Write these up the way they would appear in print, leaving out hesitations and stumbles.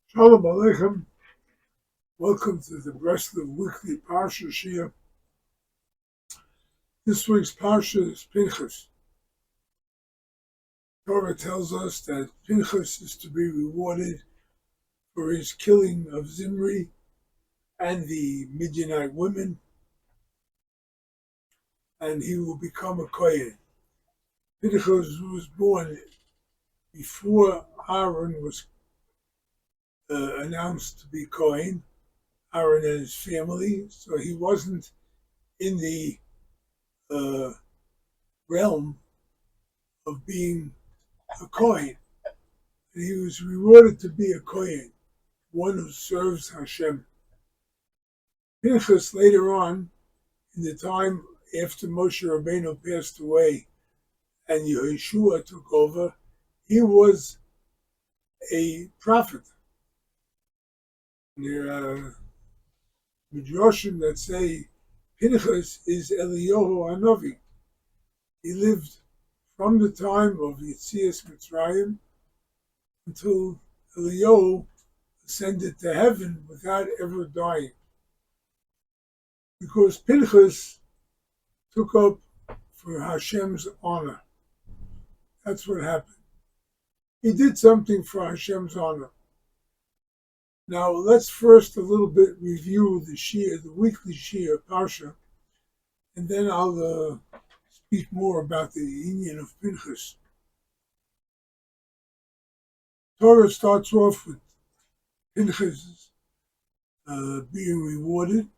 Shalom Aleichem. Welcome to the Breslov weekly Parshas here. This week's Parsha is Pinchas. Torah tells us that Pinchas is to be rewarded for his killing of Zimri and the Midianite women, and he will become a Kohen. Pinchas was born before Aaron was announced to be Kohen, Aaron and his family, so he wasn't in the realm of being a Kohen. And he was rewarded to be a Kohen, one who serves Hashem. Pinchas later on, in the time after Moshe Rabbeinu passed away and Yeshua took over, he was a prophet. There are midrashim that say Pinchas is Eliyahu Hanavi. He lived from the time of Yetzias Mitzrayim until Eliyahu ascended to heaven without ever dying. Because Pinchas took up for Hashem's honor. That's what happened. He did something for Hashem's honor. Now let's first a little bit review the weekly Shia Parsha, and then I'll speak more about the union of Pinchas. Torah starts off with Pinchas being rewarded.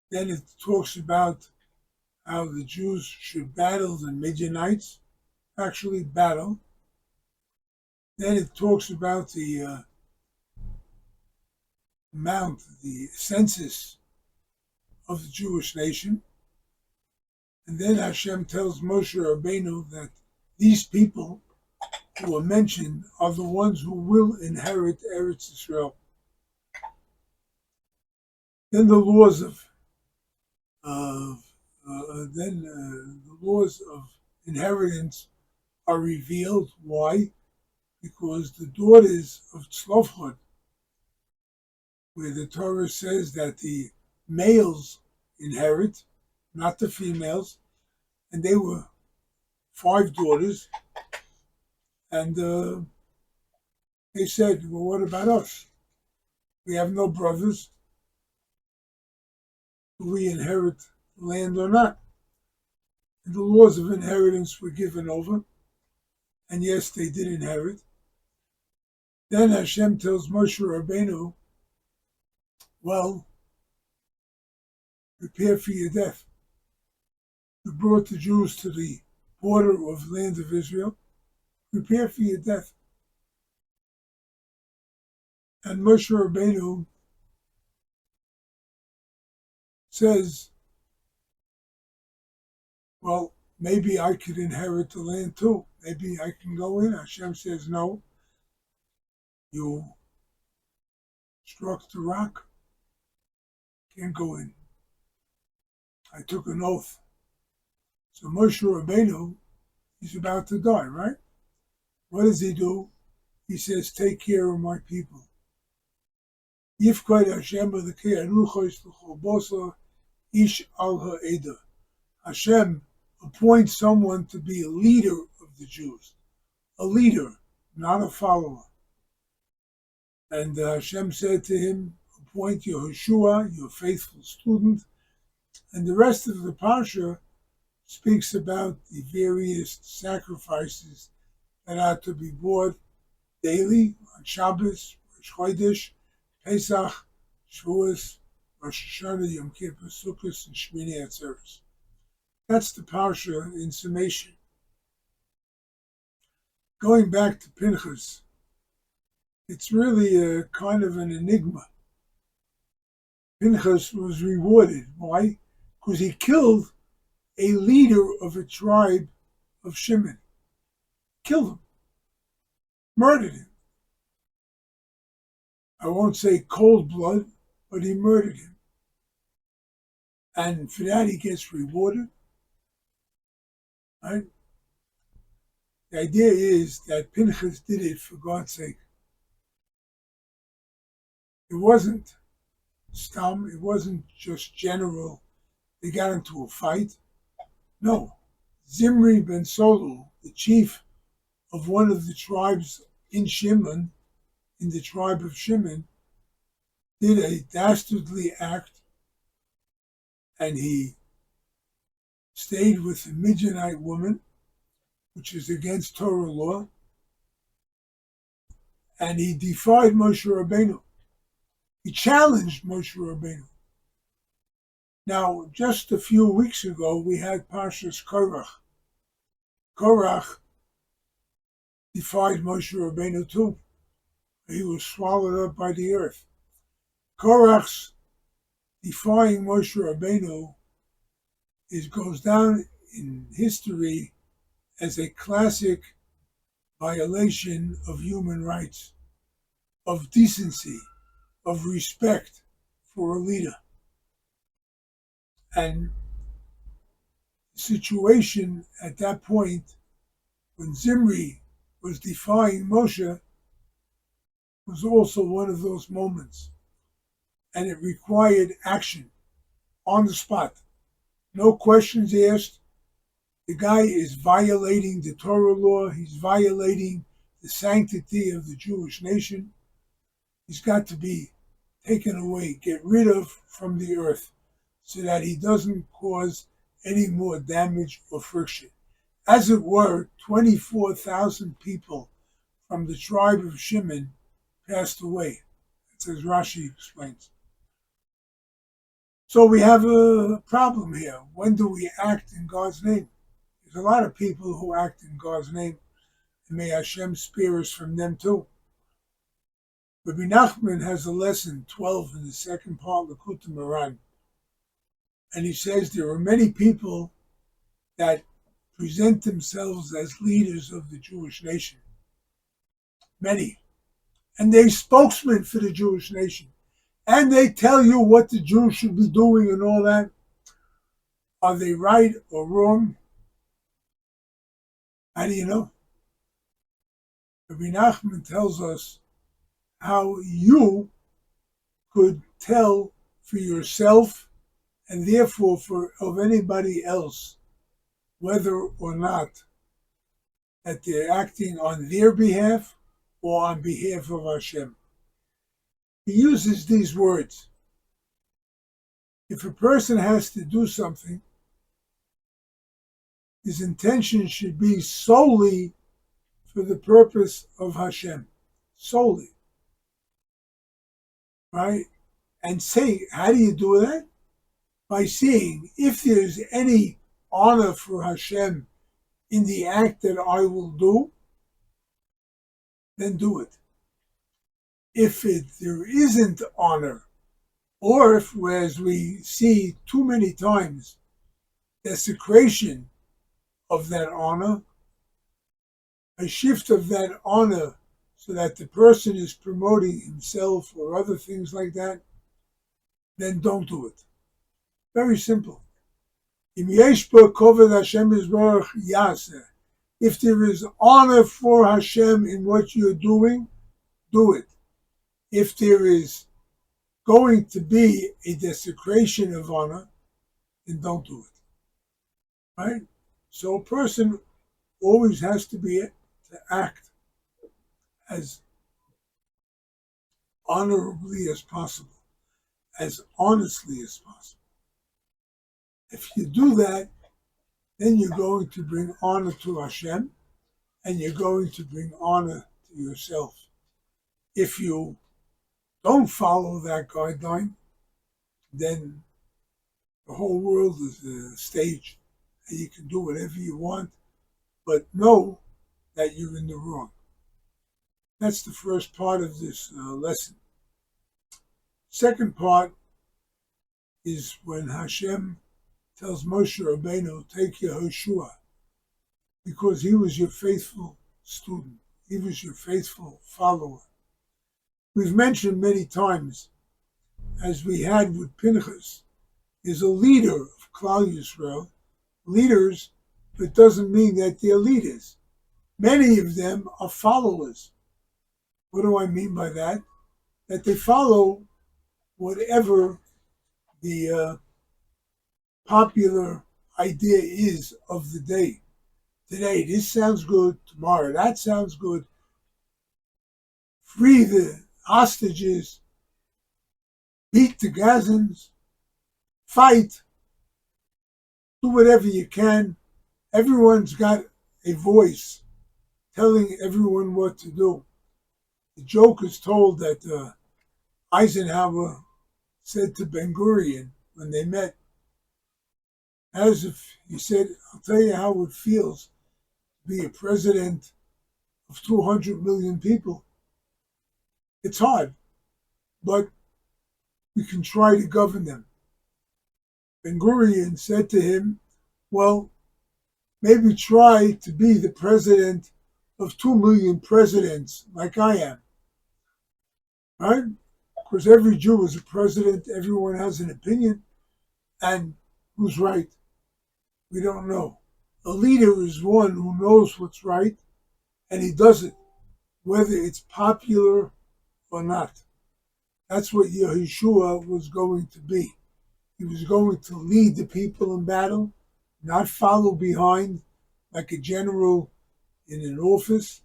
Then it talks about how the Jews should battle the Midianites, actually battle. Then it talks about the the census of the Jewish nation. And then Hashem tells Moshe Rabbeinu that these people who are mentioned are the ones who will inherit Eretz Israel. Then the laws of inheritance are revealed. Why? Because the daughters of Tzlofchad, where the Torah says that the males inherit, not the females, and they were 5 daughters, and they said, well, what about us? We have no brothers. Do we inherit the land or not? And the laws of inheritance were given over, and yes, they did inherit. Then Hashem tells Moshe Rabbeinu, well, prepare for your death. You brought the Jews to the border of the land of Israel. Prepare for your death. And Moshe Rabbeinu says, well, maybe I could inherit the land too. Maybe I can go in. Hashem says, no. You struck the rock. Can't go in. I took an oath. So Moshe Rabbeinu, he's about to die, right? What does he do? He says, take care of my people. Yifkod Hashem b'dekei aruchos l'chobosa ish al ha'eda. Hashem appoints someone to be a leader of the Jews. A leader, not a follower. And Hashem said to him, appoint Yehoshua, your faithful student. And the rest of the Parsha speaks about the various sacrifices that are to be brought daily on Shabbos, Rosh Chodesh, Pesach, Shavuos, Rosh Hashanah, Yom Kippur, Sukkot, and Shmini Atzeres. That's the Parsha in summation. Going back to Pinchas, it's really a kind of an enigma. Pinchas was rewarded. Why? Because he killed a leader of a tribe of Shimon. Killed him. Murdered him. I won't say cold blood, but he murdered him. And for that he gets rewarded. Right? The idea is that Pinchas did it for God's sake. It wasn't stam, it wasn't just general. They got into a fight. No. Zimri ben Solu, the chief of one of the tribes in Shimon, in the tribe of Shimon, did a dastardly act, and he stayed with a Midianite woman, which is against Torah law, and he defied Moshe Rabbeinu. He challenged Moshe Rabbeinu. Now, just a few weeks ago, we had Parshas Korach. Korach defied Moshe Rabbeinu too. He was swallowed up by the earth. Korach's defying Moshe Rabbeinu goes down in history as a classic violation of human rights, of decency, of respect for a leader. And the situation at that point, when Zimri was defying Moshe, was also one of those moments. And it required action on the spot. No questions asked. The guy is violating the Torah law. He's violating the sanctity of the Jewish nation. He's got to be taken away, get rid of from the earth, so that he doesn't cause any more damage or friction. As it were, 24,000 people from the tribe of Shimon passed away. That's as Rashi explains. So we have a problem here. When do we act in God's name? There's a lot of people who act in God's name, and may Hashem spare us from them too. Rabbi Nachman has a lesson 12 in the second part of Likutei Moharan, and he says there are many people that present themselves as leaders of the Jewish nation. Many. And they're spokesmen for the Jewish nation. And they tell you what the Jews should be doing and all that. Are they right or wrong? How do you know? Rabbi Nachman tells us how you could tell for yourself and therefore of anybody else whether or not that they're acting on their behalf or on behalf of Hashem. He uses these words. If a person has to do something, his intention should be solely for the purpose of Hashem. Solely. Right? And say, how do you do that? By saying, if there's any honor for Hashem in the act that I will do, then do it. If there isn't honor, or if, as we see too many times, desecration of that honor, a shift of that honor so that the person is promoting himself or other things like that, then don't do it. Very simple. If there is honor for Hashem in what you're doing, do it. If there is going to be a desecration of honor, then don't do it. Right? So a person always has to be to act as honorably as possible, as honestly as possible. If you do that, then you're going to bring honor to Hashem, and you're going to bring honor to yourself. If you don't follow that guideline, then the whole world is a stage, and you can do whatever you want, but know that you're in the wrong. That's the first part of this lesson. Second part is when Hashem tells Moshe Rabbeinu, take Yehoshua, because he was your faithful student. He was your faithful follower. We've mentioned many times, as we had with Pinchas, is a leader of Klal Yisrael. Leaders, but doesn't mean that they're leaders. Many of them are followers. What do I mean by that? that they follow whatever the popular idea is of the day. Today, this sounds good. Tomorrow, that sounds good. Free the hostages, beat the Gazans, fight, do whatever you can. Everyone's got a voice telling everyone what to do. The joke is told that Eisenhower said to Ben Gurion when they met, as if he said, I'll tell you how it feels to be a president of 200 million people. It's hard, but we can try to govern them. Ben Gurion said to him, well, maybe try to be the president of 2 million presidents like I am. Right? Because every Jew is a president, everyone has an opinion, and who's right? We don't know. A leader is one who knows what's right, and he does it, whether it's popular or not. That's what Yehoshua was going to be. He was going to lead the people in battle, not follow behind like a general in an office.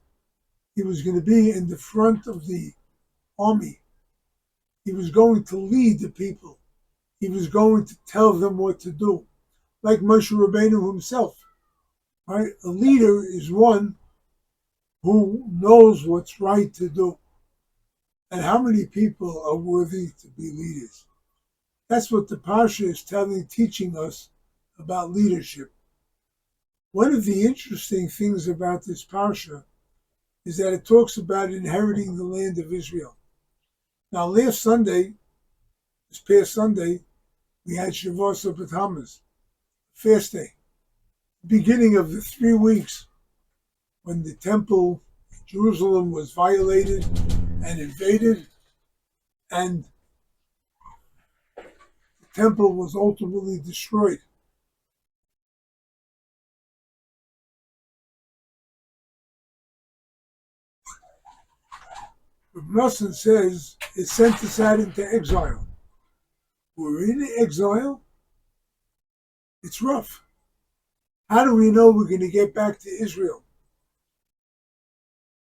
He was going to be in the front of the army. He was going to lead the people. He was going to tell them what to do, like Moshe Rabbeinu himself. Right? A leader is one who knows what's right to do. And how many people are worthy to be leaders? That's what the Parsha is teaching us about leadership. One of the interesting things about this Parsha is that it talks about inheriting the land of Israel. Now, last Sunday, this past Sunday, we had Shavuos B'Tammuz, fast day, beginning of the 3 weeks when the temple in Jerusalem was violated and invaded, and the temple was ultimately destroyed. Rav Nosson says it sent us out into exile. We're in exile. It's rough. How do we know we're going to get back to Israel?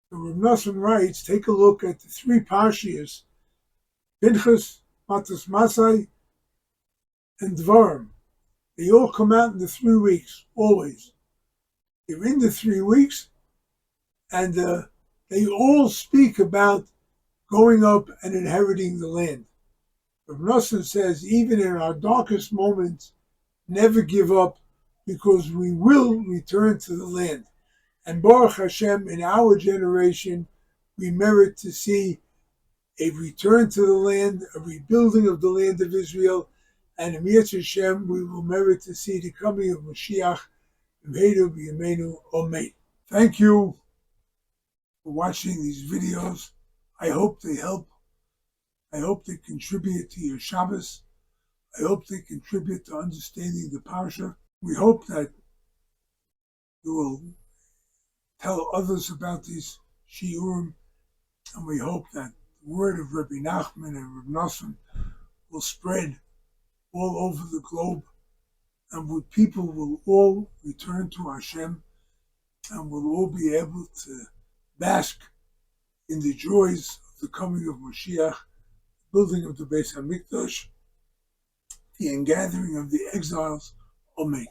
So Rav Nosson writes, take a look at the 3 Parshas, Pinchas, Matas Masai, and Dvarim. They all come out in the 3 weeks, always. They're in the 3 weeks, and they all speak about going up and inheriting the land. Rav Nosson says, even in our darkest moments, never give up, because we will return to the land. And Baruch Hashem, in our generation, we merit to see a return to the land, a rebuilding of the land of Israel, and in Yetzer Hashem, we will merit to see the coming of Mashiach, B'Meinu B'Yameinu, Amen. Thank you for watching these videos. I hope they help. I hope they contribute to your Shabbos. I hope they contribute to understanding the Parsha. We hope that you will tell others about these shiurim, and we hope that the word of Rabbi Nachman and Rabbi Nosson will spread all over the globe, and people will all return to Hashem, and will all be able to bask in the joys of the coming of Mashiach, building of the Beis HaMikdash, the ingathering of the exiles. Amen.